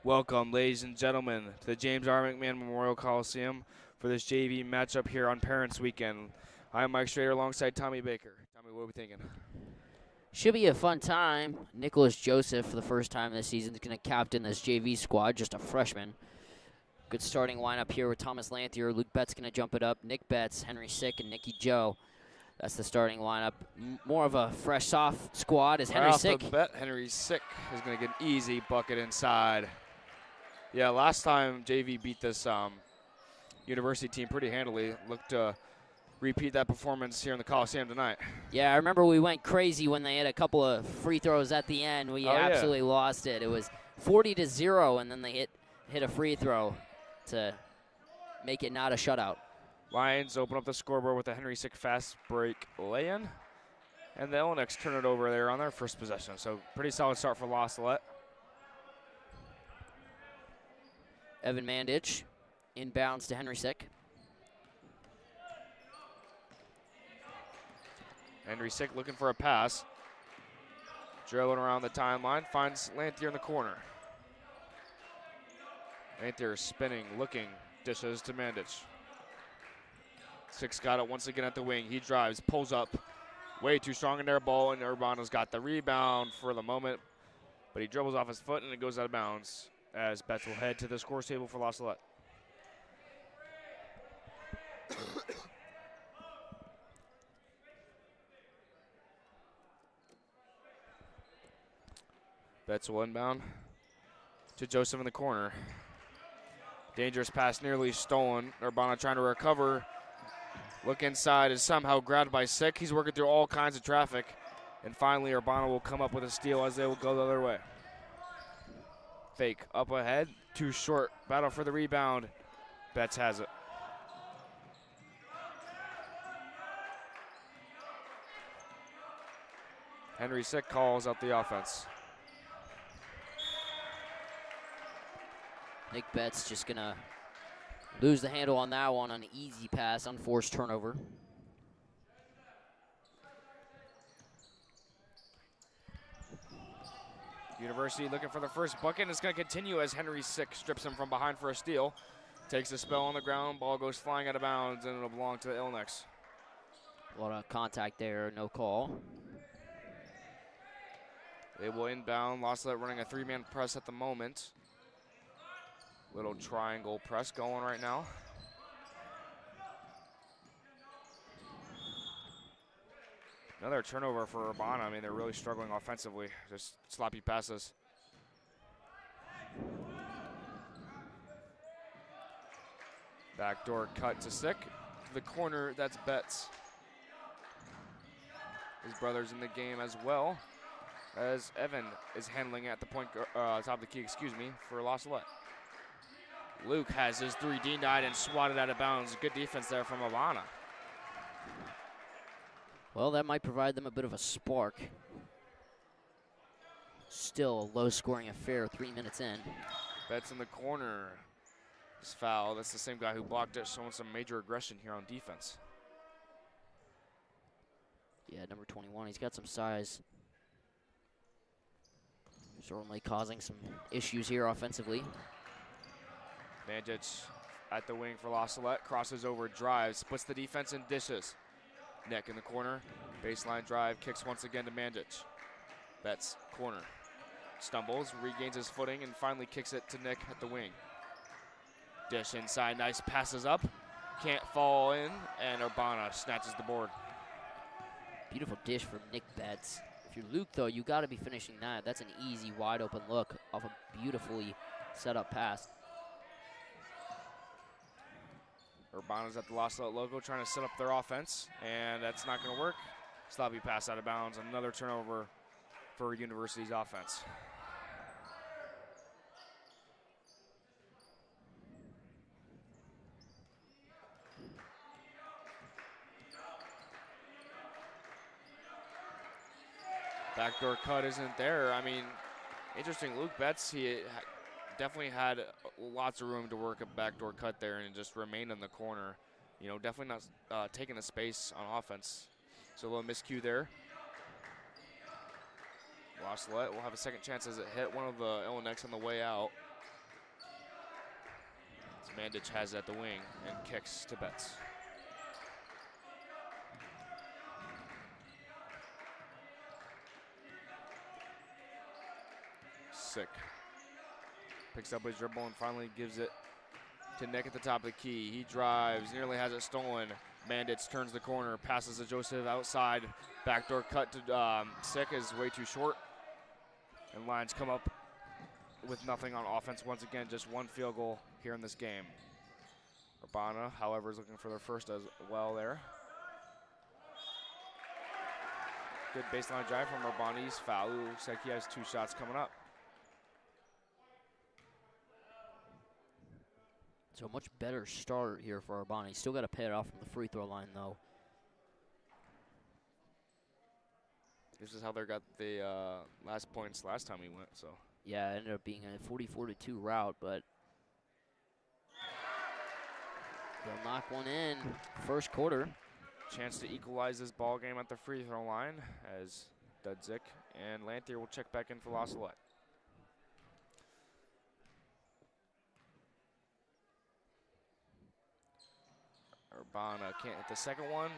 Welcome, ladies and gentlemen, to the James R. McMahon Memorial Coliseum for this JV matchup here on Parents Weekend. I'm Mike Strader alongside Tommy Baker. Tommy, what are we thinking? Should be a fun time. Nicholas Joseph, for the first time this season, is going to captain this JV squad, just a freshman. Good starting lineup here with Thomas Lanthier. Luke Betts going to jump it up. Nick Betts, Henry Sick, and Nicky Joe. That's the starting lineup. More of a fresh, soft squad is Henry Sick. Right off the bat, Henry Sick is going to get an easy bucket inside. Yeah, last time JV beat this University team pretty handily. Look to repeat that performance here in the Coliseum tonight. Yeah, I remember we went crazy when they had a couple of free throws at the end. We absolutely lost it. It was 40-0, and then they hit a free throw to make it not a shutout. Lions open up the scoreboard with a Henry Sick fast break lay-in. And the Illineks turn it over there on their first possession. So pretty solid start for Salette. Evan Mandich inbounds to Henry Sick. Henry Sick looking for a pass. Dribbling around the timeline, finds Lanthier in the corner. Lanthier spinning, looking, dishes to Mandich. Sick's got it once again at the wing. He drives, pulls up, way too strong in their ball, and Urbana's got the rebound for the moment. But he dribbles off his foot, and it goes out of bounds as Betts will head to the scores table for Salette. Betts will inbound to Joseph in the corner. Dangerous pass nearly stolen. Urbana trying to recover. Look inside, is somehow grabbed by Sick. He's working through all kinds of traffic. And finally, Urbana will come up with a steal as they will go the other way. Fake up ahead, too short. Battle for the rebound. Betts has it. Henry Sick calls out the offense. Nick Betts just going to lose the handle on that one on an easy pass, unforced turnover. University looking for the first bucket, and it's going to continue as Henry Sick strips him from behind for a steal. Takes a spell on the ground, ball goes flying out of bounds, and it'll belong to the Illineks. A lot of contact there, no call. They will inbound. Salette running a three-man press at the moment. Little triangle press going right now. Another turnover for Urbana. I mean, they're really struggling offensively. Just sloppy passes. Backdoor cut to Sick. To the corner, that's Betts. His brother's in the game as well, as Evan is handling at the point, top of the key, for Salette. Luke has his 3 denied and swatted out of bounds. Good defense there from Urbana. Well, that might provide them a bit of a spark. Still a low-scoring affair 3 minutes in. Betts in the corner. His foul. That's the same guy who blocked it, showing some major aggression here on defense. Yeah, number 21, he's got some size. Certainly causing some issues here offensively. Mandich at the wing for Salette, crosses over, drives, splits the defense and dishes. Nick in the corner, baseline drive, kicks once again to Mandich. Betts, corner, stumbles, regains his footing, and finally kicks it to Nick at the wing. Dish inside, nice passes up, can't fall in, and Urbana snatches the board. Beautiful dish from Nick Betts. If you're Luke, though, you got to be finishing that. That's an easy, wide-open look off a beautifully set-up pass. Urbana's at the Salette logo trying to set up their offense, and that's not going to work. Sloppy pass out of bounds. Another turnover for University's offense. Backdoor cut isn't there. I mean, interesting. Luke Betts, he definitely had lots of room to work a backdoor cut there and just remained in the corner. You know, definitely not taking the space on offense. So a little miscue there. Salette will have a second chance as it hit one of the Illineks on the way out. Mandich has it at the wing and kicks to Betts. Sick. Picks up his dribble and finally gives it to Nick at the top of the key. He drives, nearly has it stolen. Mandich turns the corner, passes to Joseph outside. Backdoor cut to Sick is way too short. And Lions come up with nothing on offense. Once again, just one field goal here in this game. Urbana, however, is looking for their first as well there. Good baseline drive from Urbana. He's fouled. Looks like he has 2 shots coming up. So a much better start here for Urbana. He's still got to pay it off from the free throw line, though. This is how they got the last points last time we went, so. Yeah, it ended up being a 44-2 rout, but they'll knock one in first quarter. Chance to equalize this ball game at the free throw line as Dudzik and Lanthier will check back in for La Salette. Urbana can't hit the second one.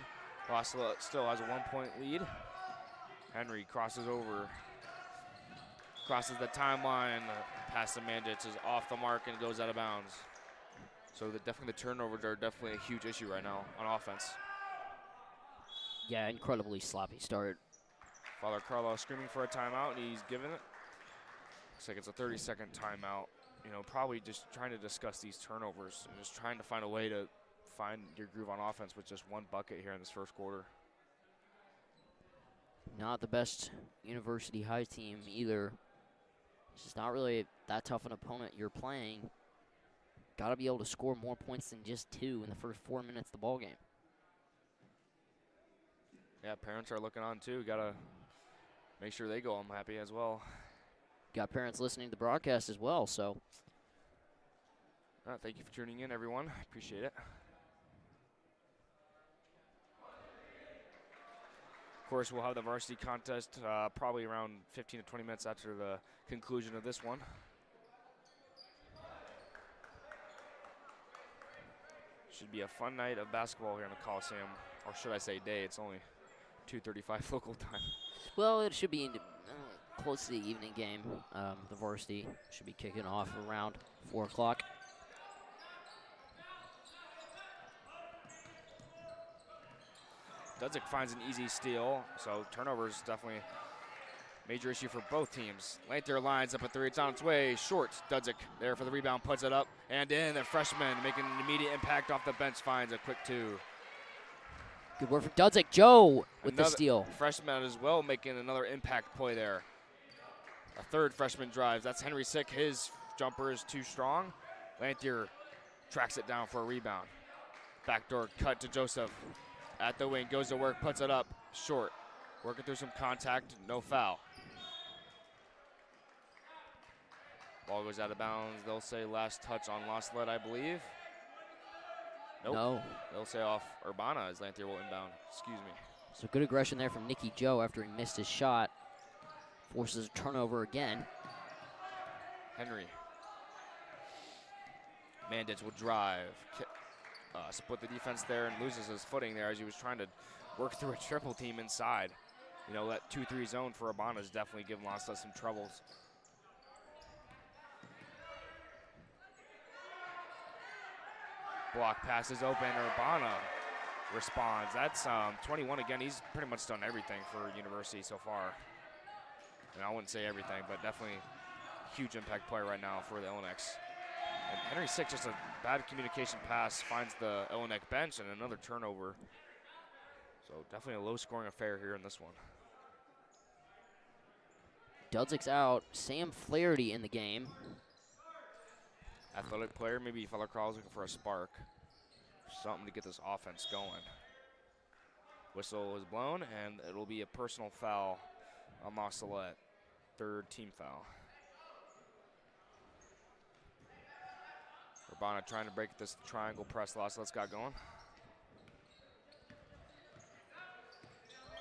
La Salette still has a 1-point lead. Henry crosses over, crosses the timeline. Pass to Mandich is off the mark and goes out of bounds. So definitely the turnovers are definitely a huge issue right now on offense. Yeah, incredibly sloppy start. Father Carlo screaming for a timeout, and he's given it. Looks like it's a 30-second timeout. You know, probably just trying to discuss these turnovers and just trying to find a way to find your groove on offense with just one bucket here in this first quarter. Not the best University High team either. It's just not really that tough an opponent you're playing. Got to be able to score more points than just 2 in the first 4 minutes of the ball game. Yeah, parents are looking on too. Got to make sure they go home happy as well. Got parents listening to the broadcast as well, so. Thank you for tuning in, everyone. Appreciate it. Of course, we'll have the varsity contest probably around 15 to 20 minutes after the conclusion of this one. Should be a fun night of basketball here in the Coliseum, or should I say day? It's only 2:35 local time. Well, it should be close to the evening game. The varsity should be kicking off around 4 o'clock. Dudzik finds an easy steal, so turnovers definitely major issue for both teams. Lanthier lines up a 3, it's on its way, short. Dudzik there for the rebound, puts it up and in. The freshman making an immediate impact off the bench finds a quick 2. Good work from Dudzik. Joe with the steal. Freshman as well making another impact play there. A third freshman drives. That's Henry Sick. His jumper is too strong. Lanthier tracks it down for a rebound. Backdoor cut to Joseph. At the wing, goes to work, puts it up, short. Working through some contact, no foul. Ball goes out of bounds. They'll say last touch on La Salette, I believe. Nope. No. They'll say off Urbana as Lanthier will inbound. Excuse me. So good aggression there from Nicky Joe after he missed his shot. Forces a turnover again. Henry. Mandich will drive. Split the defense there and loses his footing there as he was trying to work through a triple team inside. You know, that 2-3 zone for Urbana is definitely giving La Salette some troubles. Block pass is open. Urbana responds. That's 21 again. He's pretty much done everything for University so far. And I wouldn't say everything, but definitely huge impact player right now for the Illineks. And Henry Sick, just a bad communication pass, finds the Illinek bench and another turnover. So definitely a low-scoring affair here in this one. Dudzik's out. Sam Flaherty in the game. Athletic player, maybe Feller Carl's looking for a spark. Something to get this offense going. Whistle is blown, and it'll be a personal foul on La Salette. 3rd team foul. Urbana trying to break this triangle press. La Salette's got going.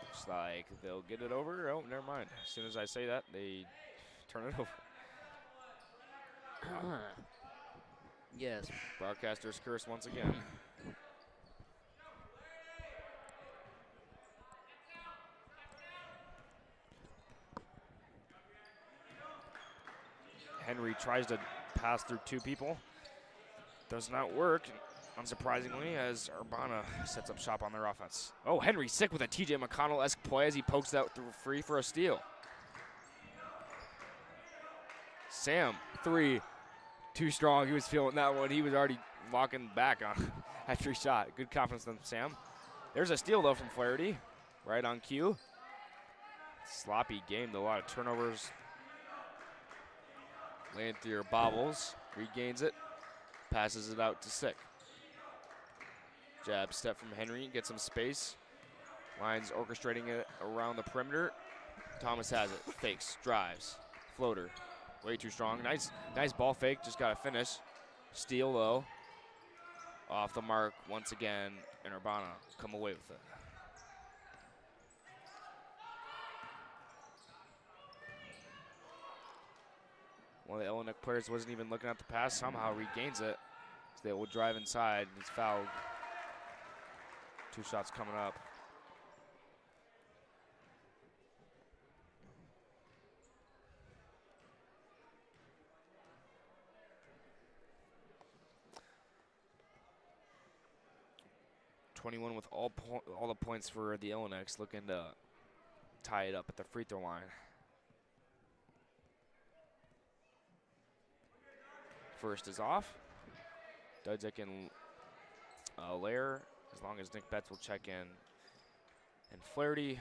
Looks like they'll get it over. Oh, never mind. As soon as I say that, they turn it over. Yes. Broadcaster's curse once again. Henry tries to pass through 2 people. Does not work, unsurprisingly, as Urbana sets up shop on their offense. Oh, Henry sick with a TJ McConnell-esque play as he pokes out through free for a steal. Sam, 3, too strong. He was feeling that one. He was already walking back on after he shot. Good confidence from Sam. There's a steal, though, from Flaherty, right on cue. Sloppy game, though, a lot of turnovers. Lanthier bobbles, regains it, passes it out to Sick. Jab step from Henry, gets some space. Lions orchestrating it around the perimeter. Thomas has it, fakes, drives, floater. Way too strong. Nice ball fake, just got to finish. Steal, though. Off the mark once again, and Urbana come away with it. One of the Illineks players wasn't even looking at the pass, somehow regains it. So they will drive inside, he's fouled. 2 shots coming up. .21 with all the points for the Illineks, looking to tie it up at the free throw line. First is off. Dudzik and Lair, as long as Nick Betts will check in. And Flaherty,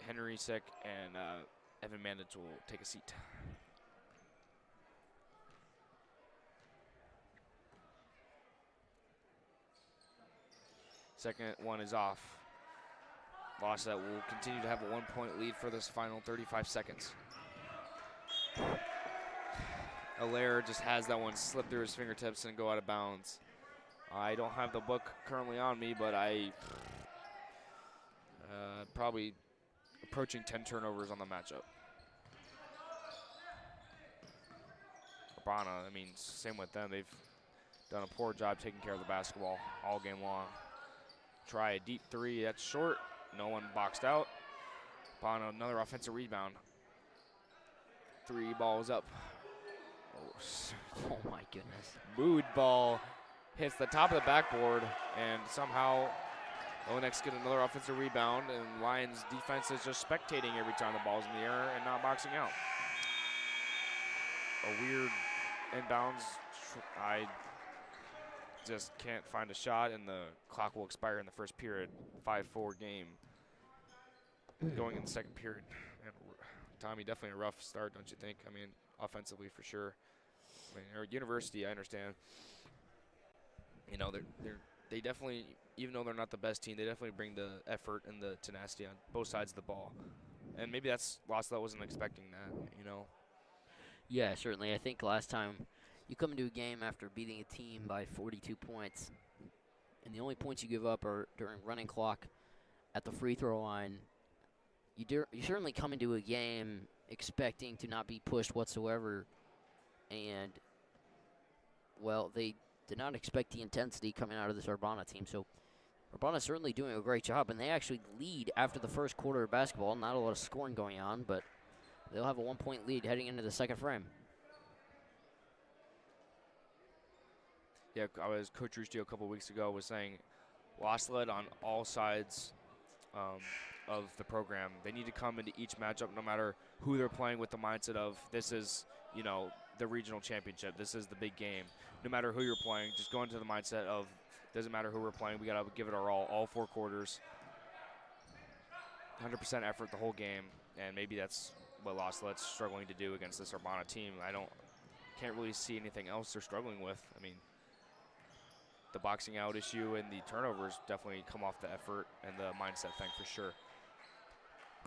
Henry Sick, and Evan Mandich will take a seat. Second one is off. That will continue to have a 1-point lead for this final 35 seconds. Allaire just has that one slip through his fingertips and go out of bounds. I don't have the book currently on me, but I probably approaching 10 turnovers on the matchup. Urbana, I mean, same with them. They've done a poor job taking care of the basketball all game long. Try a deep 3, that's short. No one boxed out. Urbana, another offensive rebound. 3 balls up. Oh my goodness. Mood ball hits the top of the backboard, and somehow Illineks get another offensive rebound, and Lions defense is just spectating every time the ball's in the air and not boxing out. A weird inbounds. I just can't find a shot, and the clock will expire in the first period. 5-4 game going in the second period. And Tommy, definitely a rough start, don't you think? I mean, offensively for sure. I mean, our university, I understand. You know, they definitely, even though they're not the best team, they definitely bring the effort and the tenacity on both sides of the ball. And maybe that's lost. I wasn't expecting that, you know. Yeah, certainly. I think last time you come into a game after beating a team by 42 points, and the only points you give up are during running clock at the free throw line. You certainly come into a game expecting to not be pushed whatsoever, and, well, they did not expect the intensity coming out of this Urbana team. So Urbana's certainly doing a great job, and they actually lead after the first quarter of basketball. Not a lot of scoring going on, but they'll have a 1-point lead heading into the second frame. Yeah, Coach Rustio a couple weeks ago was saying Salette on all sides of the program. They need to come into each matchup, no matter who they're playing, with the mindset of this is, you know, the regional championship. This is the big game. No matter who you're playing, just go into the mindset of doesn't matter who we're playing. We got to give it our all 4 quarters. 100% effort the whole game, and maybe that's what Salette's struggling to do against this Urbana team. Can't really see anything else they're struggling with. I mean, the boxing out issue and the turnovers definitely come off the effort and the mindset thing for sure.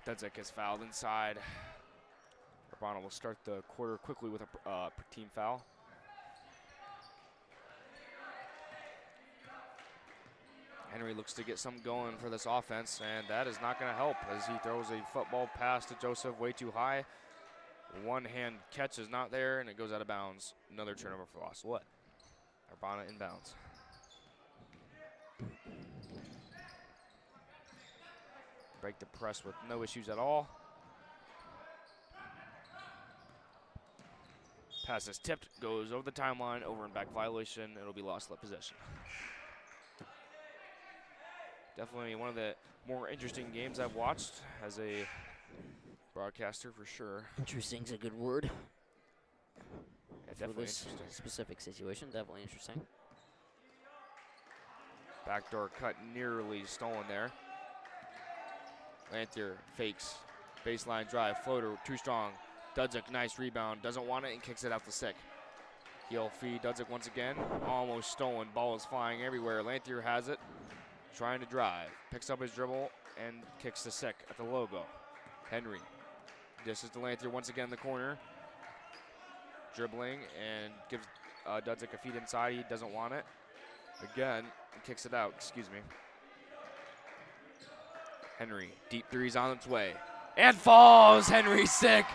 Dudzik is fouled inside. Urbana will start the quarter quickly with a team foul. Henry looks to get something going for this offense, and that is not going to help as he throws a football pass to Joseph way too high. One hand catch is not there, and it goes out of bounds. Another turnover for Salette. Urbana inbounds. Break the press with no issues at all. Pass is tipped, goes over the timeline, over and back violation. It'll be lost left possession. Definitely one of the more interesting games I've watched as a broadcaster for sure. Interesting's a good word. Yeah, For definitely this interesting. specific situation, definitely interesting. Backdoor cut nearly stolen there. Lanthier fakes. Baseline drive, floater, too strong. Dudzik, nice rebound, doesn't want it and kicks it out to Sick. Heel feed, Dudzik once again, almost stolen. Ball is flying everywhere. Lanthier has it, trying to drive. Picks up his dribble and kicks to Sick at the logo. Henry dishes to Lanthier once again in the corner. Dribbling and gives Dudzik a feed inside. He doesn't want it. Again, kicks it out, excuse me. Henry, deep three's on its way. And falls! Henry Sick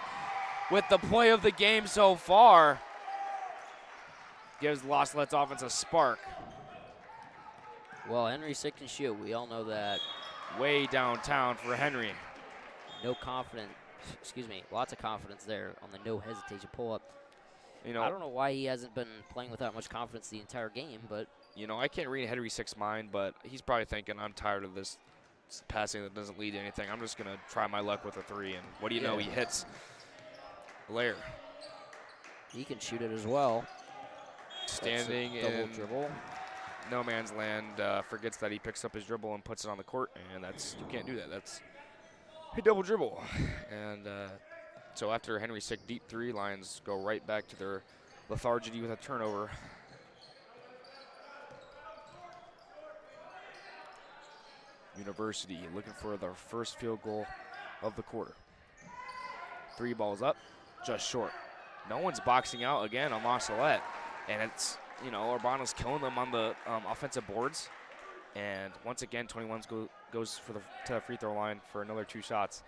with the play of the game so far. Gives Los Salette's offense a spark. Well, Henry Sick can shoot. We all know that. Way downtown for Henry. No confidence. Excuse me. Lots of confidence there on the no hesitation pull up. You know, I don't know why he hasn't been playing with that much confidence the entire game, but you know, I can't read Henry Sick's mind, but he's probably thinking, I'm tired of this passing that doesn't lead to anything. I'm just gonna try my luck with a three, and what do you know? He hits Lair. he can shoot it as well. Standing That's a double in dribble. no man's land, forgets that he picks up his dribble and puts it on the court, and you can't do that. That's a double dribble. And so after Henry Sick deep three, Lions go right back to their lethargy with a turnover. University looking for their first field goal of the quarter. Three balls up, just short. No one's boxing out again on Los Salette. And it's, you know, Urbana's killing them on the offensive boards. And once again, 21 goes to the free throw line for another 2 shots.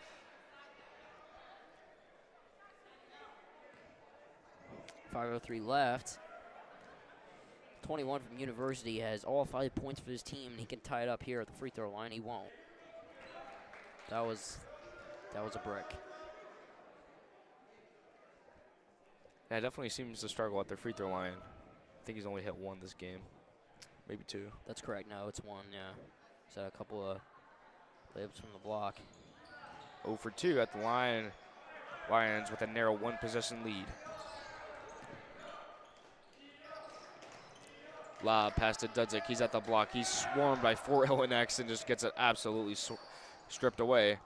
.503 left. 21 from University has all 5 points for his team, and he can tie it up here at the free throw line. He won't. That was a brick. Yeah, definitely seems to struggle at the free throw line. I think he's only hit 1 this game, maybe 2. That's correct. No, it's 1. Yeah, he's had a couple of layups from the block. 0 for 2 at the line. Lions with a narrow 1-possession lead. Lob pass to Dudzik. He's at the block. He's swarmed by 4 Illineks and just gets it absolutely stripped away.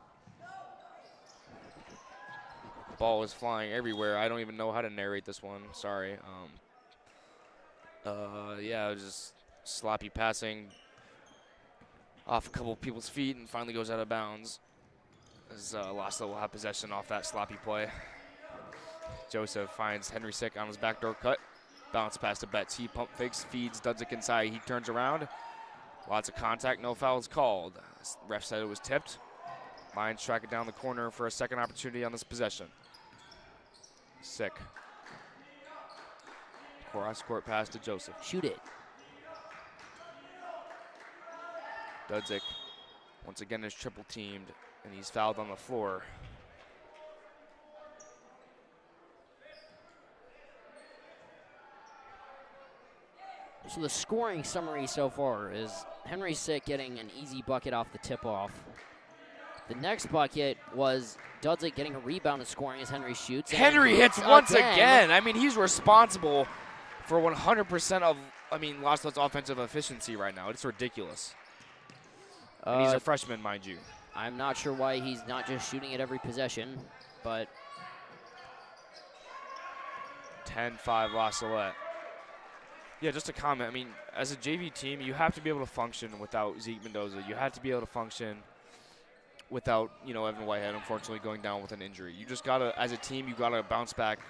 Ball is flying everywhere. I don't even know how to narrate this one. Sorry. Yeah, it was just sloppy passing off a couple people's feet and finally goes out of bounds. As Los Salette will have possession off that sloppy play. Joseph finds Henry Sick on his backdoor cut. Bounce pass to Betts. He pump fakes, feeds Dudzik inside. He turns around. Lots of contact. No fouls called. Ref said it was tipped. Lions track it down the corner for a second opportunity on this possession. Sick. Cross-court pass to Joseph. Shoot it. Dudzik once again is triple teamed, and he's fouled on the floor. So the scoring summary so far is Henry Sick getting an easy bucket off the tip-off. The next bucket was Dudzik getting a rebound and scoring as Henry shoots. Henry hits once again. I mean, he's responsible for 100% of, Los Salette's offensive efficiency right now. It's ridiculous. And he's a freshman, mind you. I'm not sure why he's not just shooting at every possession, but 10-5 Los Salette. Yeah, just a comment. I mean, as a JV team, you have to be able to function without Zeke Mendoza. You have to be able to function without, Evan Whitehead, unfortunately, going down with an injury. You just got to, as a team, you got to bounce back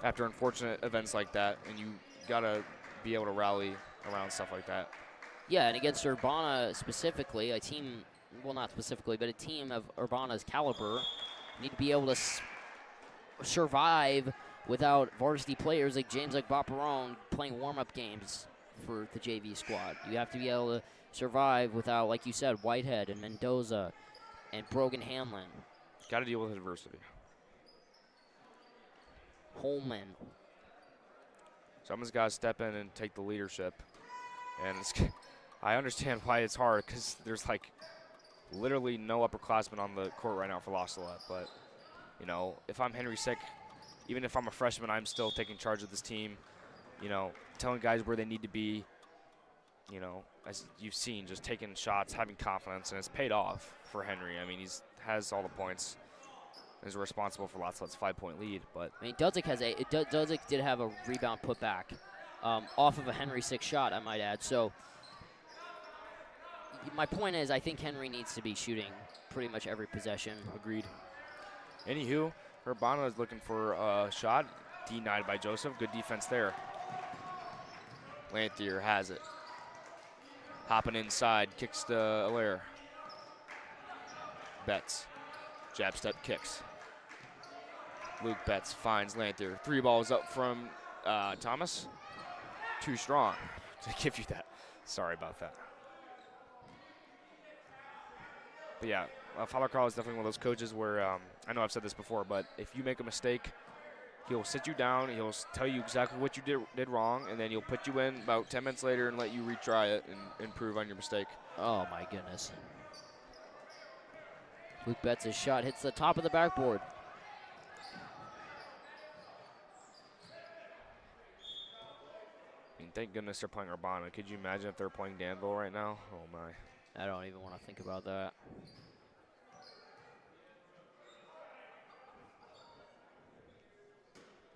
after unfortunate events like that, and you got to be able to rally around stuff like that. Yeah, and against Urbana specifically, a team, well, not specifically, but a team of Urbana's caliber need to be able to survive without varsity players like James Bopperone playing warm-up games. for the JV squad. You have to be able to survive without, like you said, Whitehead and Mendoza and Brogan Hanlon. Got to deal with adversity. Holman. Someone's got to step in and take the leadership. And I understand why it's hard, because there's like literally no upperclassmen on the court right now for La Salette. But, you know, if I'm Henry Sick, even if I'm a freshman, I'm still taking charge of this team, you know, telling guys where they need to be, you know, as you've seen, just taking shots, having confidence, and it's paid off for Henry. I mean, has all the points, is responsible for La Salette's 5-point lead. But I mean, Dudzik did have a rebound put back off of a Henry Sick shot, I might add. So my point is, I think Henry needs to be shooting pretty much every possession. Agreed. Anywho, Urbana is looking for a shot. Denied by Joseph. Good defense there. Lanthier has it. Hopping inside. Kicks to Allaire. Betts. Jab step kicks. Luke Betts finds Lanthier. 3 balls up from Thomas. Too strong to give you that. Sorry about that. But yeah, Father Carl is definitely one of those coaches where, I know I've said this before, but if you make a mistake, he'll sit you down, he'll tell you exactly what you did wrong, and then he'll put you in about 10 minutes later and let you retry it and improve on your mistake. Oh, my goodness. Luke Betts' shot hits the top of the backboard. I mean, thank goodness they're playing Urbana. Could you imagine if they're playing Danville right now? Oh, my. I don't even want to think about that.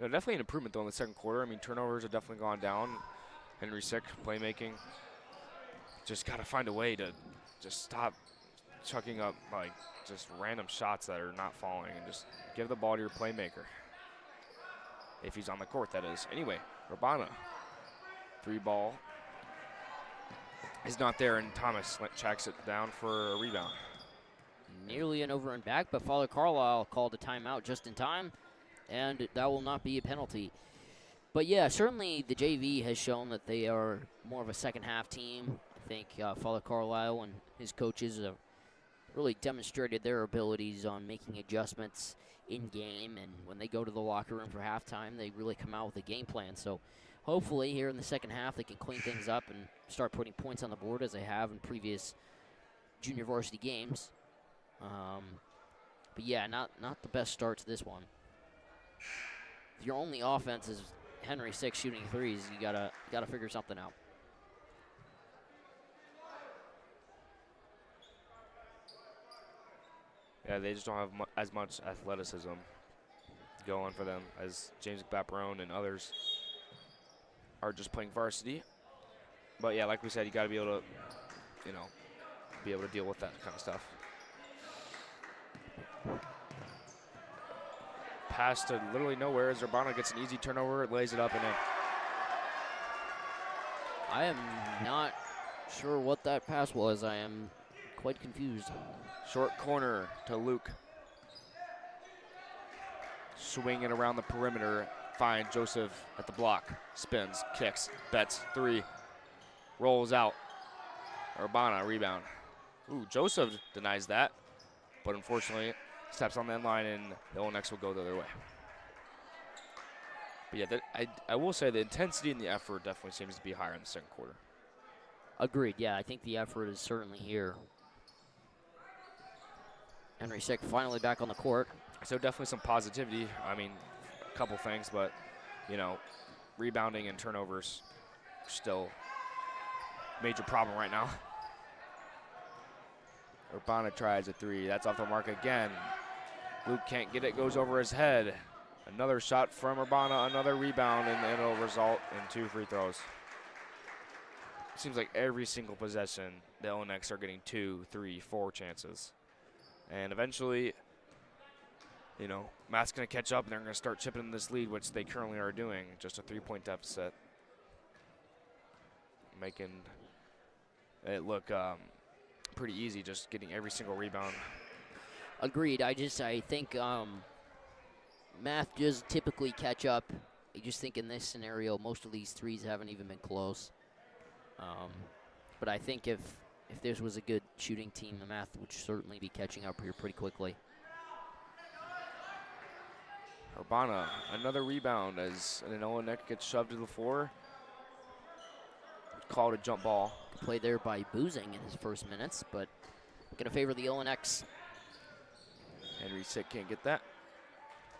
Yeah, definitely an improvement, though, in the second quarter. I mean, turnovers have definitely gone down. Henry Sick, playmaking. Just got to find a way to just stop chucking up, like, just random shots that are not falling and just give the ball to your playmaker. If he's on the court, that is. Anyway, Urbana. 3 ball. Is not there, and Thomas checks it down for a rebound. Nearly an over and back, but Father Carlisle called a timeout just in time, and that will not be a penalty. But yeah, certainly the JV has shown that they are more of a second-half team. I think Father Carlisle and his coaches have really demonstrated their abilities on making adjustments in game, and when they go to the locker room for halftime, they really come out with a game plan. So hopefully here in the second half they can clean things up and start putting points on the board as they have in previous junior varsity games. But yeah, not the best start to this one. If your only offense is Henry Sick shooting threes, you gotta figure something out. Yeah, they just don't have as much athleticism going for them as James Baperone and others are just playing varsity. But yeah, like we said, you got to be able to, you know, be able to deal with that kind of stuff. Pass to literally nowhere as Urbana gets an easy turnover, lays it up and in. I am not sure what that pass was. I am quite confused. Short corner to Luke. Swinging around the perimeter. Find Joseph at the block. Spins, kicks, Betts, 3. Rolls out. Urbana, rebound. Ooh, Joseph denies that. But unfortunately, steps on that line and the Illineks will go the other way. But yeah, I will say the intensity and the effort definitely seems to be higher in the second quarter. Agreed, yeah, I think the effort is certainly here. Henry Sick finally back on the court. So definitely some positivity. I mean, a couple things, but, you know, rebounding and turnovers still major problem right now. Urbana tries a 3. That's off the mark again. Luke can't get it, goes over his head. Another shot from Urbana, another rebound, and it'll result in 2 free throws. Seems like every single possession, the Illineks are getting 2, 3, 4 chances. And eventually, you know, Matt's going to catch up and they're going to start chipping this lead, which they currently are doing. Just a 3-point deficit. Making it look pretty easy, just getting every single rebound. Agreed. I think Math does typically catch up. I just think in this scenario, most of these threes haven't even been close. But I think if this was a good shooting team, the math would certainly be catching up here pretty quickly. Urbana, another rebound as an Illineks gets shoved to the floor. Called a jump ball. Play there by Boozing in his first minutes, but going to favor the Illineks. Henry Sick can't get that.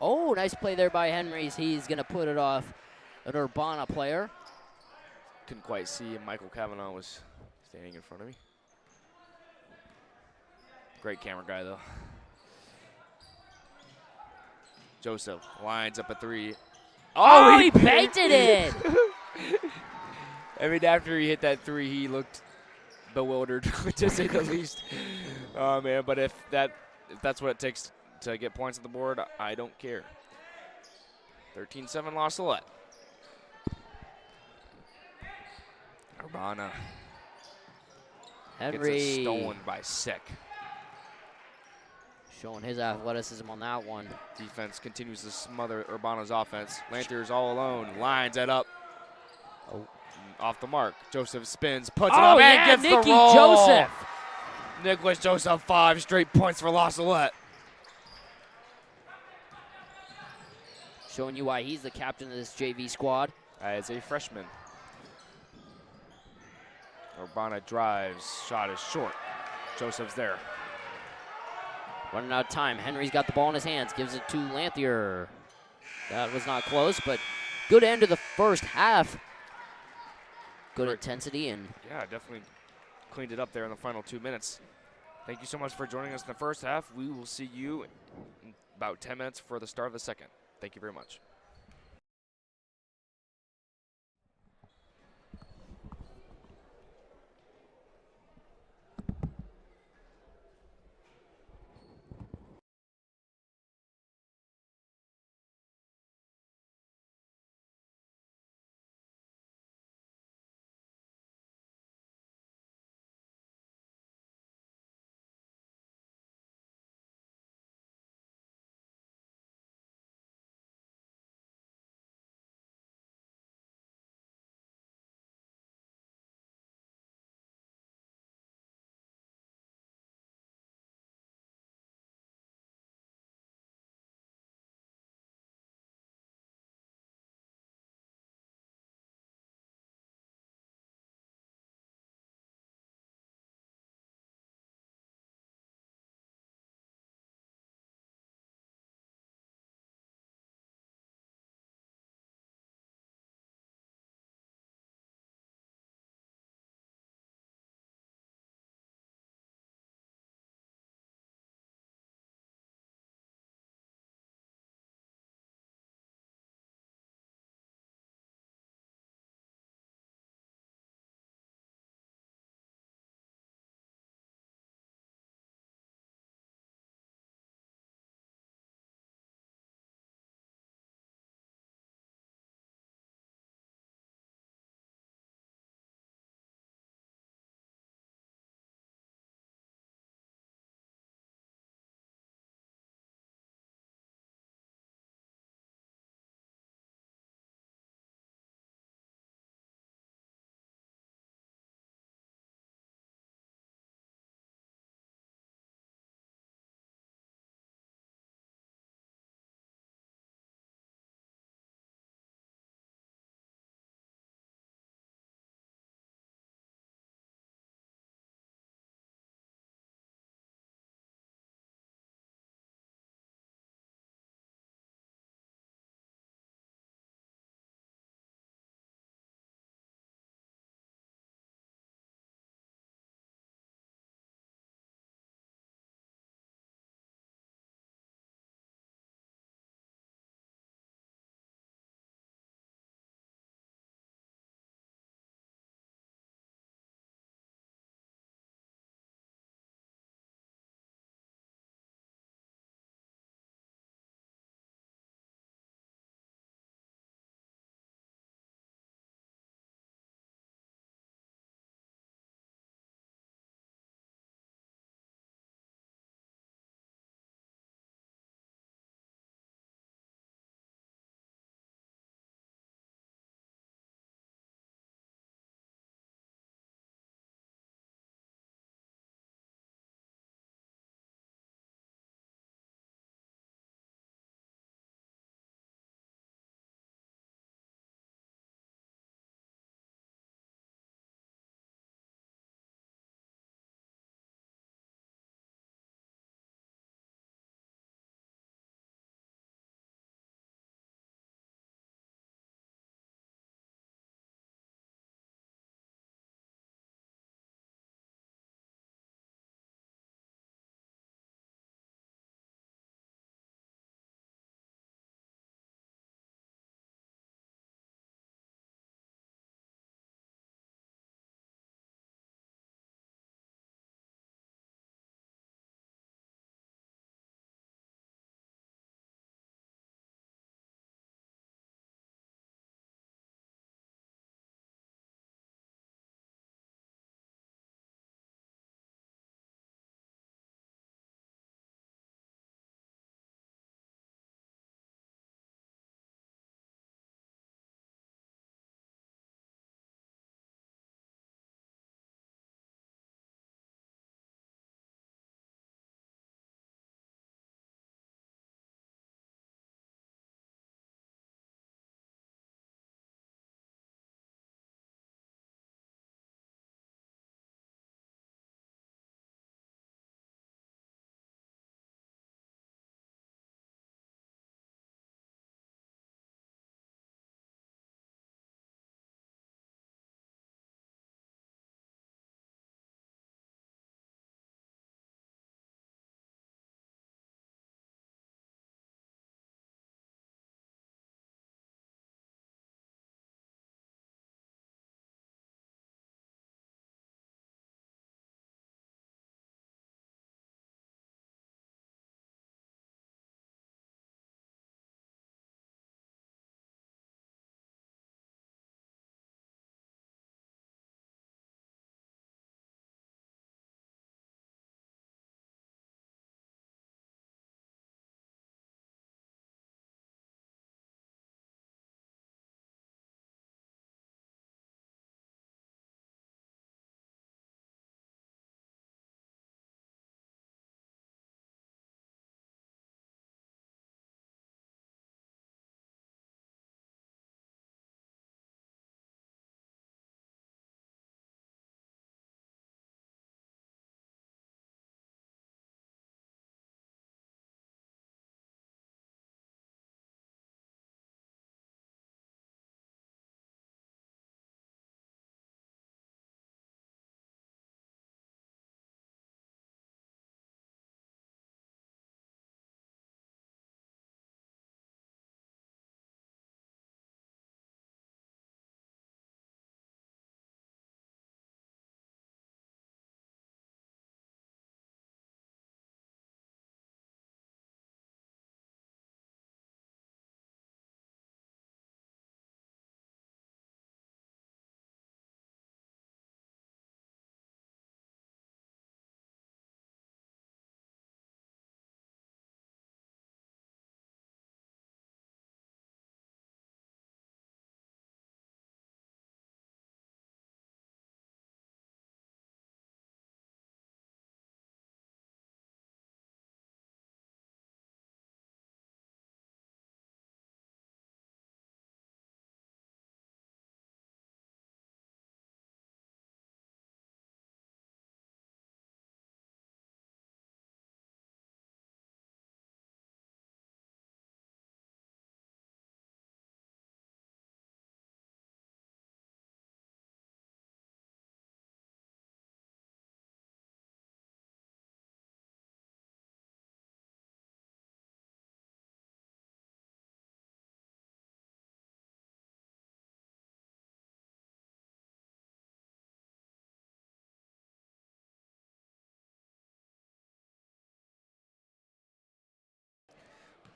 Oh, nice play there by Henry's. He's going to put it off an Urbana player. Couldn't quite see, and Michael Kavanaugh was standing in front of me. Great camera guy, though. Joseph lines up a three. Oh, he painted it! I mean, after he hit that three, he looked bewildered, to say the least. Oh, man, but if that's what it takes to get points on the board, I don't care. 13-7 loss Salette. Urbana Henry gets it stolen by Sick. Showing his athleticism on that one. Defense continues to smother Urbana's offense. Lantier's all alone, lines it up. Oh, off the mark. Joseph spins, puts it up, and gets Nicky the roll. Joseph. Nicholas Joseph, 5 straight points for La Salette. Showing you why he's the captain of this JV squad. As a freshman. Urbana drives, shot is short. Joseph's there. Running out of time. Henry's got the ball in his hands, gives it to Lanthier. That was not close, but good end to the first half. Good intensity and yeah, definitely cleaned it up there in the final 2 minutes. Thank you so much for joining us in the first half. We will see you in about 10 minutes for the start of the second. Thank you very much.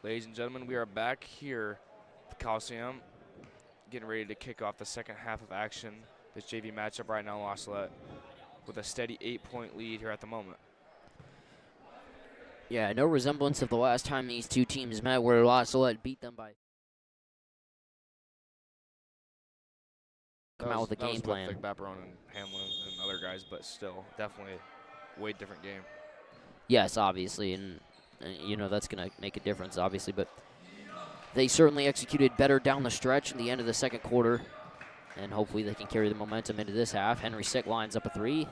Ladies and gentlemen, we are back here at the Coliseum, getting ready to kick off the second half of action. This JV matchup right now, Salette, with a steady 8-point lead here at the moment. Yeah, no resemblance of the last time these two teams met, where Salette beat them by. Come out with a game plan. Like Baperon and Hamlin and other guys, but still, definitely a way different game. Yes, obviously, and you know that's going to make a difference, obviously, but they certainly executed better down the stretch in the end of the second quarter, and hopefully they can carry the momentum into this half. Henry Sick lines up a three.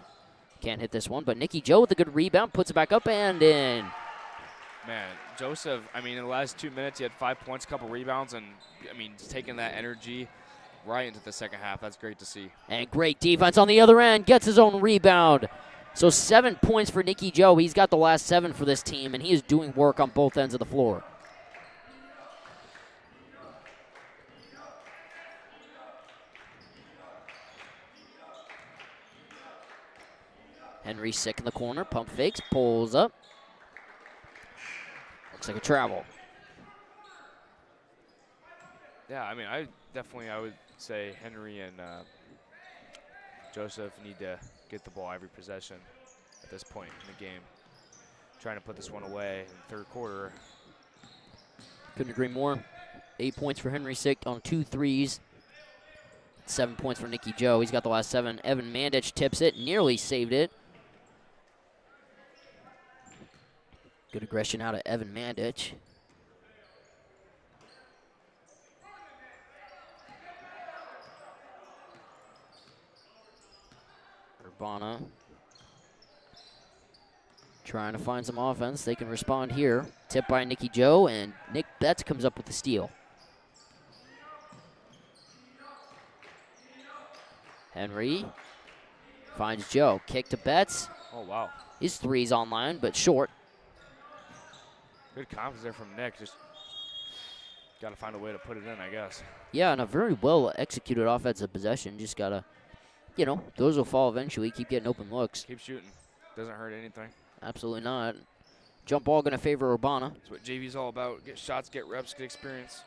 Can't hit this one, but Nicky Joe with a good rebound, puts it back up and in. Man, Joseph, I mean, in the last 2 minutes, he had 5 points, a couple rebounds, and, I mean, just taking that energy right into the second half. That's great to see. And great defense on the other end, gets his own rebound. So 7 points for Nicky Joe. He's got the last 7 for this team, and he is doing work on both ends of the floor. Henry Sick in the corner, pump fakes, pulls up. Looks like a travel. Yeah, I mean, I would say Henry and Joseph need to get the ball every possession at this point in the game. Trying to put this one away in the third quarter. Couldn't agree more. 8 points for Henry Sick on 2 threes. 7 points for Nicky Joe. He's got the last 7. Evan Mandich tips it, nearly saved it. Good aggression out of Evan Mandich. Urbana trying to find some offense. They can respond here. Tip by Nicky Joe, and Nick Betts comes up with the steal. Henry finds Joe. Kick to Betts. Oh, wow. His three's online, but short. Good confidence there from Nick. Just got to find a way to put it in, I guess. Yeah, and a very well executed offensive possession. Just got to, you know, those will fall eventually. Keep getting open looks. Keep shooting. Doesn't hurt anything. Absolutely not. Jump ball going to favor Urbana. That's what JV's all about. Get shots, get reps, get experience.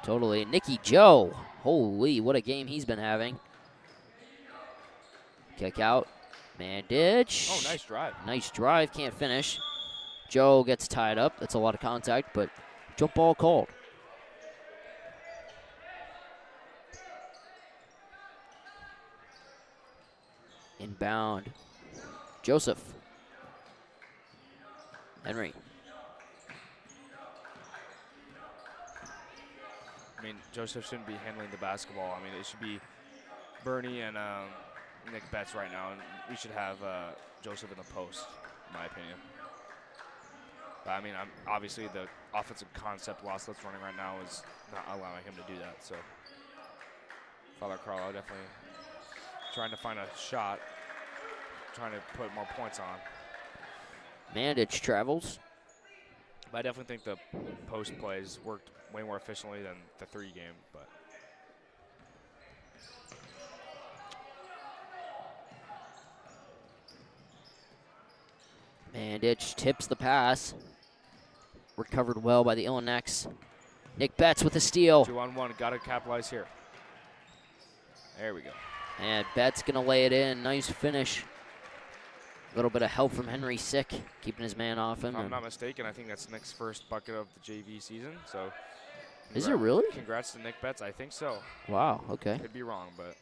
Totally. Nicky Joe. Holy, what a game he's been having. Kick out. Mandich. Oh, nice drive. Nice drive. Can't finish. Joe gets tied up. That's a lot of contact, but jump ball called. Inbound. Joseph. Henry. I mean, Joseph shouldn't be handling the basketball. I mean, it should be Bernie and Nick Betts right now, and we should have Joseph in the post, in my opinion. But I mean, obviously the offensive concept Salette's running right now is not allowing him to do that. So, Father Carlo definitely trying to find a shot, trying to put more points on. Mandich travels. But I definitely think the post plays worked way more efficiently than the 3 game. But Mandich tips the pass. Recovered well by the Illineks. Nick Betts with a steal. 2-on-1, got to capitalize here. There we go. And Betts gonna lay it in. Nice finish. A little bit of help from Henry Sick, keeping his man off him. If I'm not mistaken, I think that's Nick's first bucket of the JV season. So, is it really? Congrats to Nick Betts. I think so. Wow. Okay. Could be wrong, but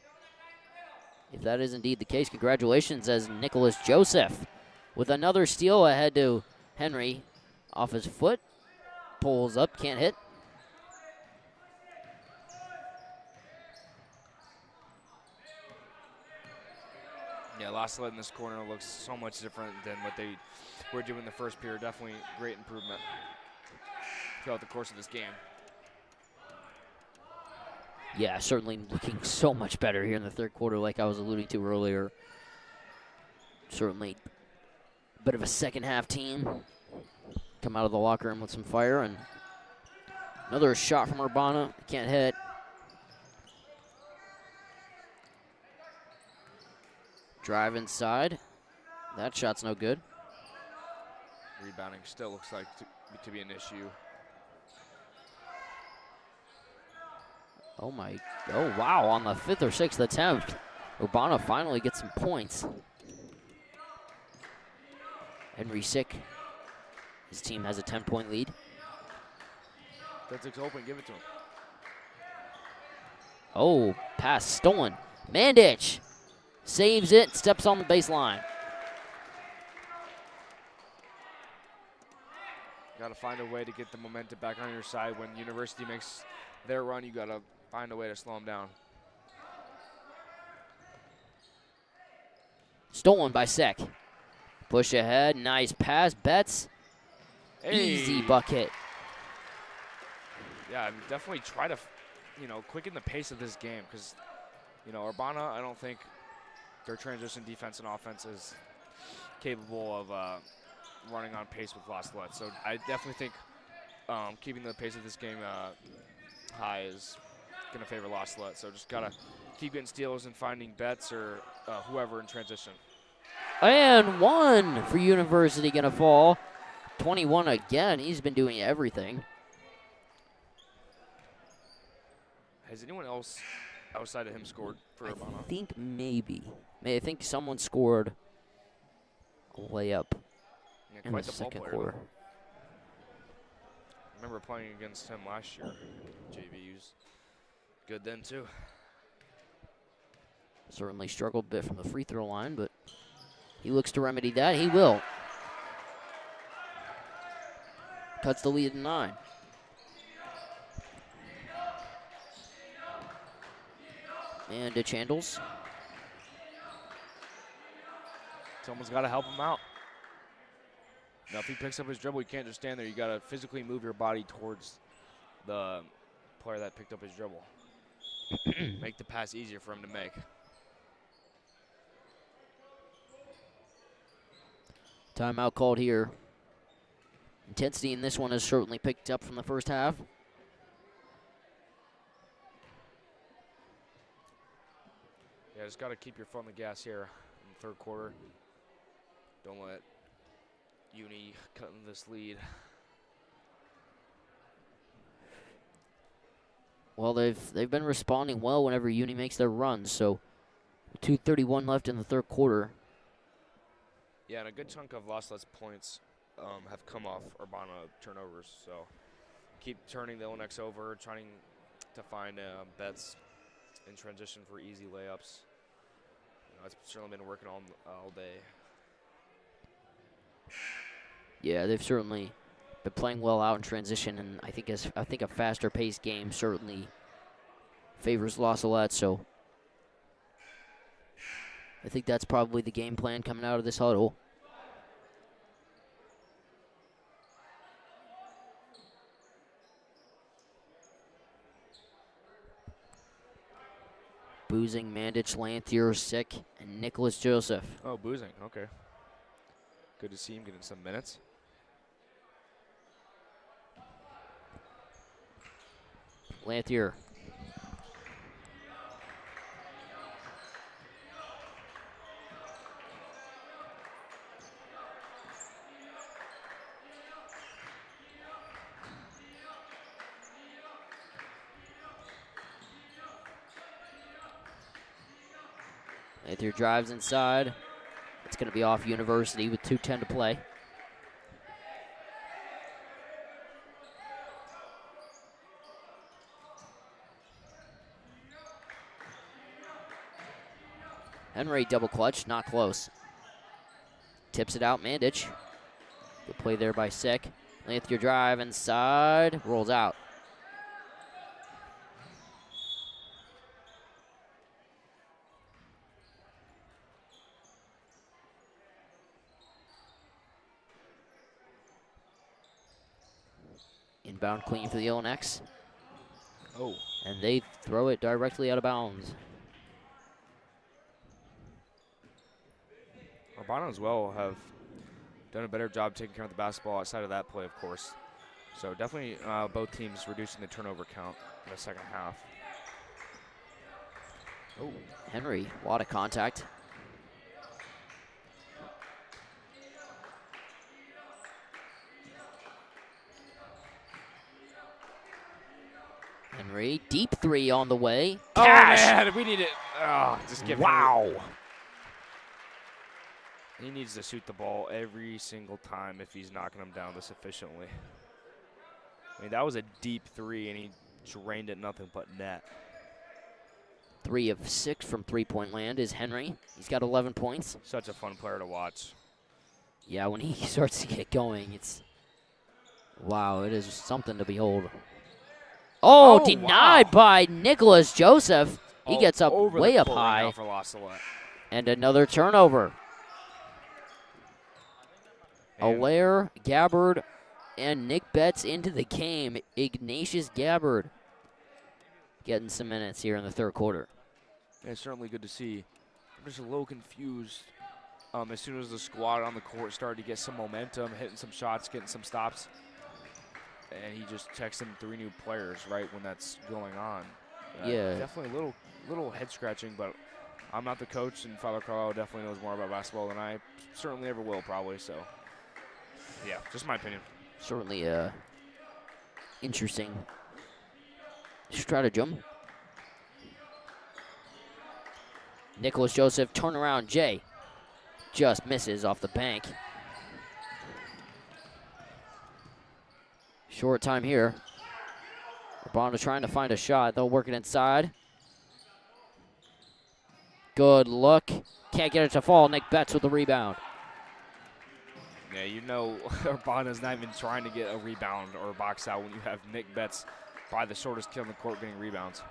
if that is indeed the case, congratulations as Nicholas Joseph with another steal ahead to Henry off his foot. Pulls up, can't hit. Yeah, Salette in this corner looks so much different than what they were doing in the first period. Definitely great improvement throughout the course of this game. Yeah, certainly looking so much better here in the third quarter, like I was alluding to earlier. Certainly a bit of a second half team. Come out of the locker room with some fire, and another shot from Urbana. Can't hit. Drive inside. That shot's no good. Rebounding still looks like to be an issue Oh wow, on the 5th or 6th attempt, Urbana finally gets some points. Henry sick. His team has a 10-point lead. That's open, give it to him. Oh, pass stolen. Mandich saves it, steps on the baseline. Got to find a way to get the momentum back on your side. When University makes their run, you got to find a way to slow them down. Stolen by Sek. Push ahead, nice pass, Betts. Hey. Easy bucket. Yeah, definitely try to, quicken the pace of this game because, Urbana, I don't think their transition defense and offense is capable of running on pace with La Salette. So I definitely think keeping the pace of this game high is going to favor La Salette. So just got to keep getting steals and finding Betts or whoever in transition. And one for University going to fall. 21 again. He's been doing everything. Has anyone else outside of him scored for Urbana? I think maybe. I think someone scored a layup in the second quarter. I remember playing against him last year. JV was good then too. Certainly struggled a bit from the free throw line, but he looks to remedy that. He will. Cuts the lead to 9. And Ditch handles. Someone's got to help him out. Now, if he picks up his dribble, you can't just stand there. You got to physically move your body towards the player that picked up his dribble. Make the pass easier for him to make. Timeout called here. Intensity in this one has certainly picked up from the first half. Yeah, just got to keep your foot on the gas here in the third quarter. Don't let Uni cut in this lead. Well, they've been responding well whenever Uni makes their runs. So, 2:31 left in the third quarter. Yeah, and a good chunk of La Salette's points have come off Urbana turnovers. So, keep turning the Illineks over, trying to find Betts in transition for easy layups. It's certainly been working all day. Yeah, they've certainly been playing well out in transition, and I think a faster paced game certainly favors La Salette. So I think that's probably the game plan coming out of this huddle. Boozing, Mandich, Lanthier, Sick, and Nicholas Joseph. Oh, Boozing, okay. Good to see him getting some minutes. Lanthier. Lanthier drives inside. It's going to be off University with 2:10 to play. Henry double clutch, not close. Tips it out, Mandich. Good play there by Sick. Lanthier drive inside, rolls out. Inbound clean for the Illineks. Oh. And they throw it directly out of bounds. Urbana as well have done a better job taking care of the basketball outside of that play, of course. So definitely both teams reducing the turnover count in the second half. Oh, Henry, a lot of contact. Henry, deep three on the way. Oh, Cash! man, we need it. Oh, just give Wow. Henry. He needs to shoot the ball every single time if he's knocking them down this efficiently. I mean, that was a deep three, and he drained it nothing but net. 3 of 6 from three-point land is Henry. He's got 11 points. Such a fun player to watch. Yeah, when he starts to get going, it's wow, it is something to behold. Oh, denied by Nicholas Joseph. He gets up way up high. For La Salette. And another turnover. And Allaire, Gabbard, and Nick Betts into the game. Ignatius Gabbard getting some minutes here in the third quarter. Yeah, it's certainly good to see. I'm just a little confused. As soon as the squad on the court started to get some momentum, hitting some shots, getting some stops, and he just texts in 3 new players right when that's going on. Yeah. Definitely a little head scratching, but I'm not the coach, and Father Carlisle definitely knows more about basketball than I certainly ever will, probably. So, yeah, just my opinion. Certainly interesting stratagem. Nicholas Joseph, turnaround Jay. Just misses off the bank. Short time here. Urbana trying to find a shot. They'll work it inside. Good look. Can't get it to fall. Nick Betts with the rebound. Yeah, you know Urbana's not even trying to get a rebound or a box out when you have Nick Betts, probably the shortest kid on the court, getting rebounds.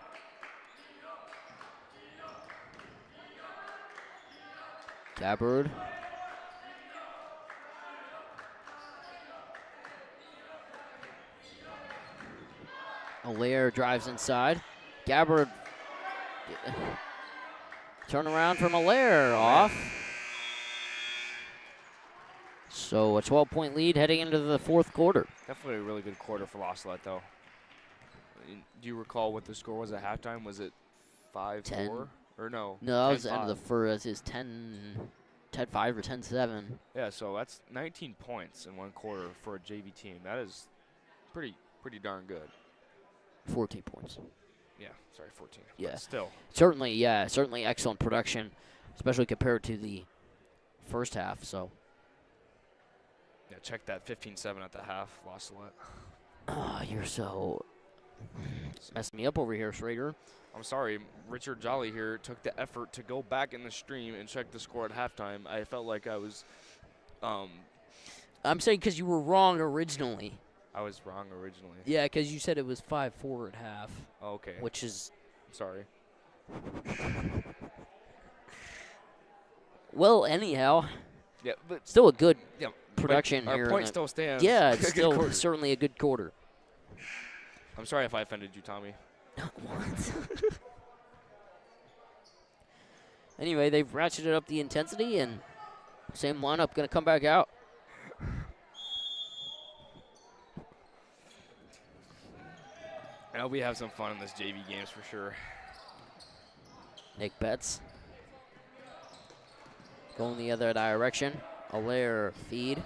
Gabbard. Allaire drives inside. Gabbard. Turn around from Allaire off. So a 12-point lead heading into the fourth quarter. Definitely a really good quarter for La Salette, though. Do you recall what the score was at halftime? Was it 5-4? Or no? No, that was the end of the first. It's 10-5 or 10-7. Yeah, so that's 19 points in one quarter for a JV team. That is pretty darn good. 14 points. Yeah, sorry, 14. Yeah. But still. Certainly excellent production, especially compared to the first half. So. Yeah, check that 15-7 at the half, La Salette. Oh, you're so messing me up over here, Schrager. I'm sorry, Richard Jolly here took the effort to go back in the stream and check the score at halftime. I felt like I was I'm saying because you were wrong originally. I was wrong originally. Yeah, because you said it was 5-4 at half. Oh, okay. Which is... Sorry. Well, anyhow. Yeah, but... Still a good production here. Our point still stands. Yeah, it's still certainly a good quarter. I'm sorry if I offended you, Tommy. What? Anyway, they've ratcheted up the intensity, and same lineup going to come back out. I know we have some fun in this JV games for sure. Nick Betts going the other direction. Allaire feed.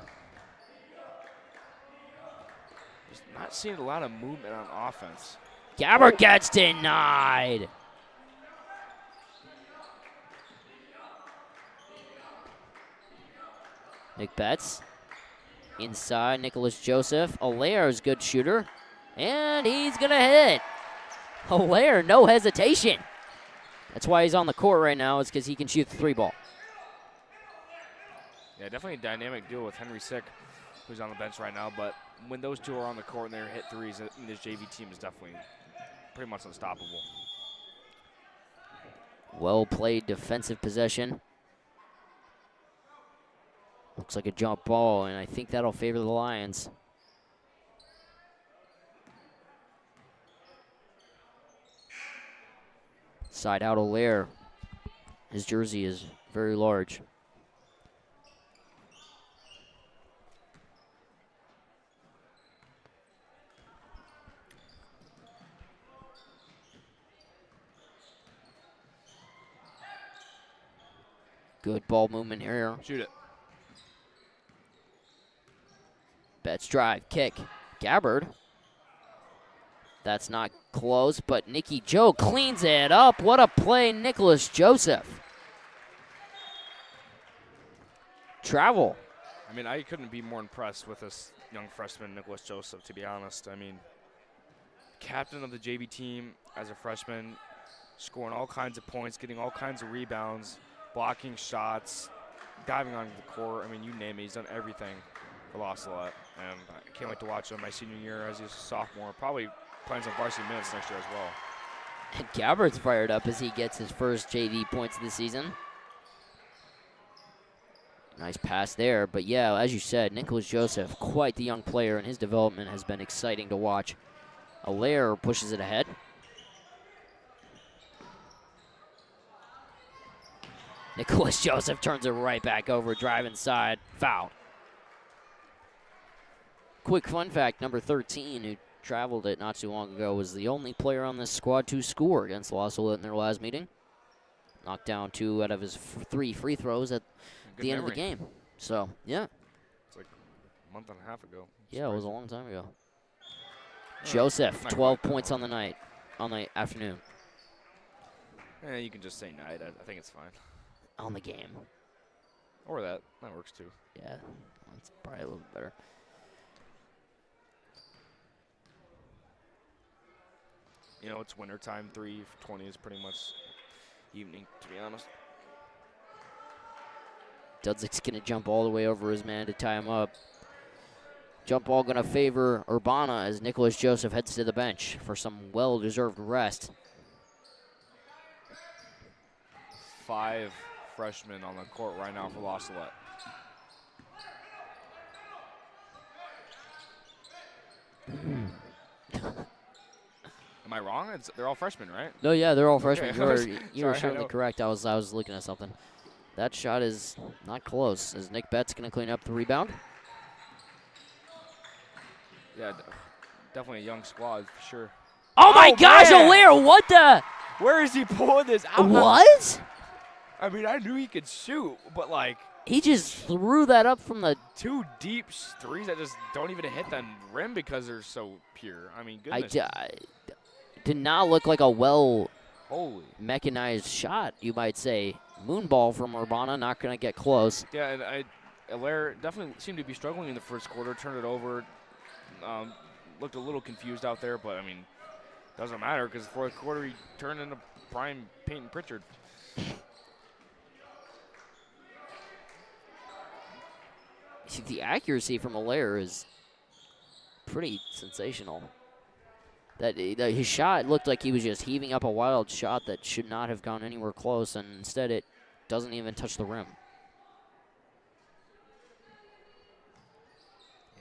Just not seeing a lot of movement on offense. Gabbard gets denied. Nick Betts inside. Nicholas Joseph. Allaire's good shooter. And he's going to hit. Allaire, no hesitation. That's why he's on the court right now, is because he can shoot the 3-ball. Yeah, definitely a dynamic duo with Henry Sick, who's on the bench right now. But when those two are on the court and they're hit threes, this JV team is definitely pretty much unstoppable. Well played defensive possession. Looks like a jump ball, and I think that'll favor the Lions. Side out Allaire. His jersey is very large. Good ball movement here. Shoot it. Betts drive, kick. Gabbard. That's not close, but Nicky Joe cleans it up. What a play, Nicholas Joseph. Travel. I mean, I couldn't be more impressed with this young freshman, Nicholas Joseph, to be honest. I mean, captain of the JV team as a freshman, scoring all kinds of points, getting all kinds of rebounds, blocking shots, diving onto the court. I mean, you name it, he's done everything for Salette. And I can't wait to watch him my senior year as he's a sophomore, probably playing some varsity minutes next year as well. And Gabbard's fired up as he gets his first JV points of the season. Nice pass there, but yeah, as you said, Nicholas Joseph, quite the young player, and his development has been exciting to watch. Allaire pushes it ahead. Nicholas Joseph turns it right back over, drive inside, foul. Quick fun fact, number 13, who traveled it not too long ago, was the only player on this squad to score against Salette in their last meeting. Knocked down 2 out of his 3 free throws at the end of the game. So, yeah. It's like a month and a half ago. Yeah, it was a long time ago. Joseph, 12 points on the night, on the afternoon. Yeah, you can just say night. I think it's fine. On the game. Or that. That works too. Yeah, that's probably a little bit better. You know, it's wintertime. 3:20 is pretty much evening, to be honest. Dudzik's going to jump all the way over his man to tie him up. Jump ball going to favor Urbana as Nicholas Joseph heads to the bench for some well-deserved rest. 5 freshmen on the court right now for Salette. Am I wrong? They're all freshmen, right? No, yeah, they're all freshmen. Okay. You were certainly correct. I was looking at something. That shot is not close, as Nick Betts going to clean up the rebound. Yeah, definitely a young squad for sure. Oh my gosh, Allaire, what the? Where is he pulling this out? What? I mean, I knew he could shoot, but like. He just threw that up from the. 2 deep threes that just don't even hit the rim because they're so pure. I mean, goodness. Did not look like a Holy. mechanized shot, you might say. Moonball from Urbana, not going to get close. Yeah, and Allaire definitely seemed to be struggling in the first quarter, turned it over. Looked a little confused out there, but I mean, doesn't matter because the fourth quarter he turned into prime Peyton Pritchard. See, the accuracy from Allaire is pretty sensational. That his shot looked like he was just heaving up a wild shot that should not have gone anywhere close, and instead it doesn't even touch the rim.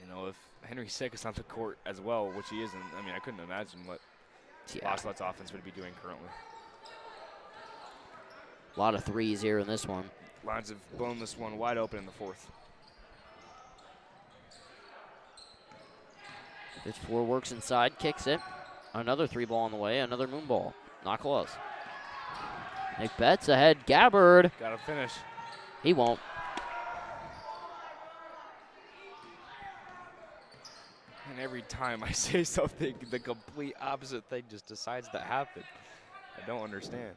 You know, if Henry Sick is on the court as well, which he isn't, I mean, I couldn't imagine what Salette's offense would be doing currently. A lot of threes here in this one. Lions have blown this one wide open in the fourth. 54 works inside, kicks it. Another 3-ball on the way, another moon ball. Not close. Nick Betts ahead, Gabbard. Got to finish. He won't. And every time I say something, the complete opposite thing just decides to happen. I don't understand.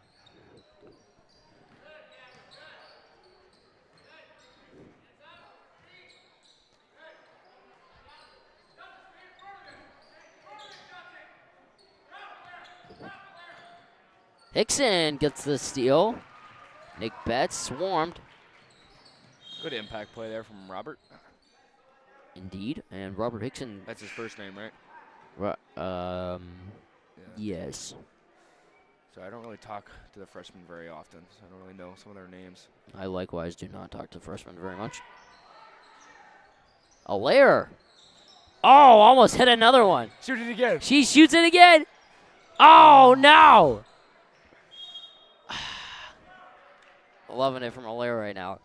Hickson gets the steal. Nick Betts swarmed. Good impact play there from Robert. Indeed, and Robert Hickson. That's his first name, right? Yeah. Yes. So I don't really talk to the freshmen very often, so I don't really know some of their names. I likewise do not talk to freshmen very much. Allaire. Oh, almost hit another one. Shoot it again. She shoots it again. Oh, no. Loving it from Allaire right now.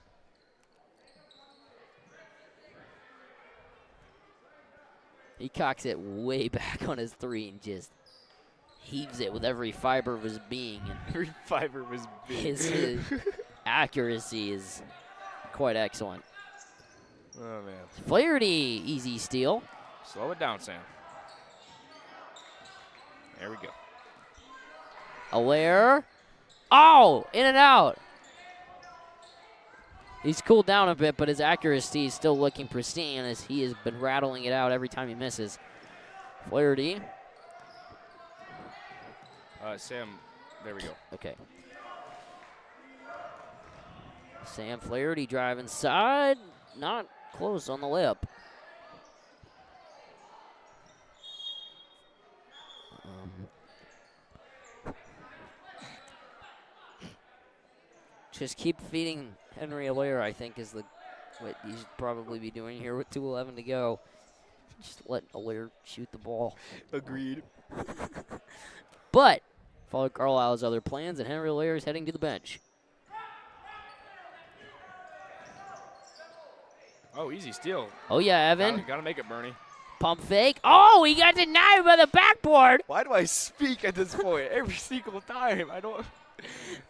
He cocks it way back on his 3 and just heaves it with every fiber of his being. And every fiber of his being. His accuracy is quite excellent. Oh, man. Flaherty, easy steal. Slow it down, Sam. There we go. Allaire. Oh, in and out. He's cooled down a bit, but his accuracy is still looking pristine as he has been rattling it out every time he misses. Flaherty. Sam, there we go. Okay. Sam Flaherty drive inside. Not close on the layup. Just keep feeding Henry Allaire, I think, is what he should probably be doing here with 2:11 to go. Just let Allaire shoot the ball. Agreed. But Father Carlisle has other plans, and Henry Allaire is heading to the bench. Oh, easy steal. Oh, yeah, Evan. Gotta make it, Bernie. Pump fake. Oh, he got denied by the backboard. Why do I speak at this point every single time? I don't.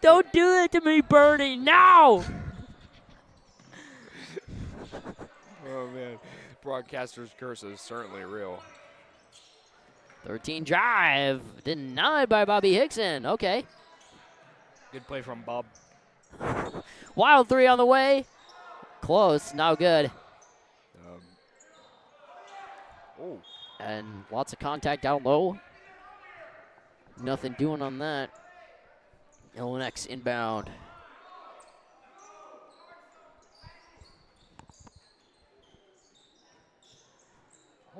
Don't do that to me, Bernie. No. Oh, man. Broadcaster's curse is certainly real. 13 drive. Denied by Bobby Hickson. Okay. Good play from Bob. Wild three on the way. Close. No good. Oh. And lots of contact down low. Nothing doing on that. Illineks inbound.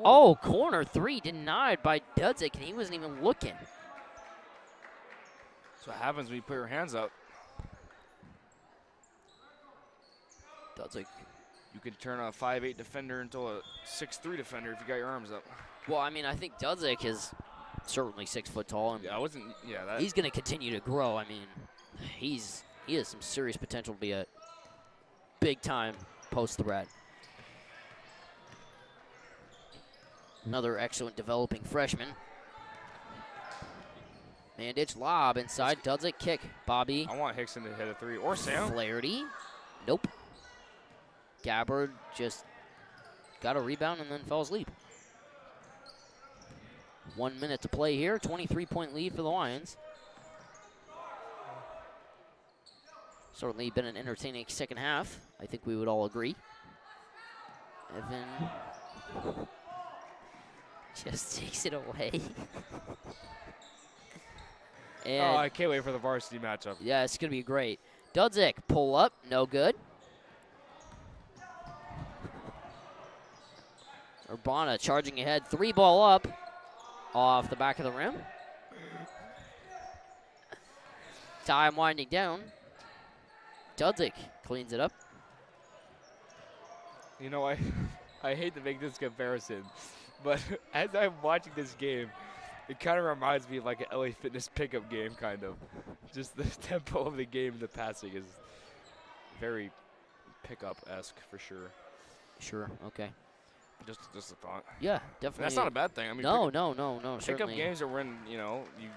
Oh, corner three denied by Dudzik, and he wasn't even looking. That's what happens when you put your hands up. Dudzik. You could turn a 5'8" defender into a 6'3" defender if you got your arms up. Well, I mean, I think Dudzik is certainly 6 foot tall, and Yeah, I wasn't. Yeah, that. he's going to continue to grow. I mean, he has some serious potential to be a big time post threat. Another excellent developing freshman. Mandich lob inside. Dudzik kick. Bobby. I want Hickson to hit a 3 or Sam. Flaherty. Nope. Gabbard just got a rebound and then fell asleep. 1 minute to play here. 23-point lead for the Lions. Certainly been an entertaining second half. I think we would all agree. Evan just takes it away. And Oh, I can't wait for the varsity matchup. yeah, it's going to be great. Dudzik, pull up, no good. Urbana charging ahead, 3-ball up, off the back of the rim. Time winding down. Dudzik cleans it up. You know, I hate to make this comparison, but as I'm watching this game, it kind of reminds me of like an LA Fitness pickup game, kind of. Just the tempo of the game, the passing is very pickup-esque for sure. Sure, okay. Just a thought. Yeah, definitely. That's not a bad thing. I mean, No, pickup certainly. games are when, you know, you.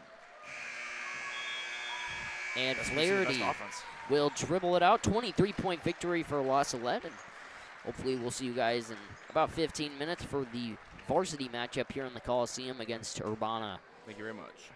And that's when you see the best Flaherty offense. will dribble it out. 23-point victory for La Salette. And hopefully we'll see you guys in about 15 minutes for the varsity matchup here in the Coliseum against Urbana. Thank you very much.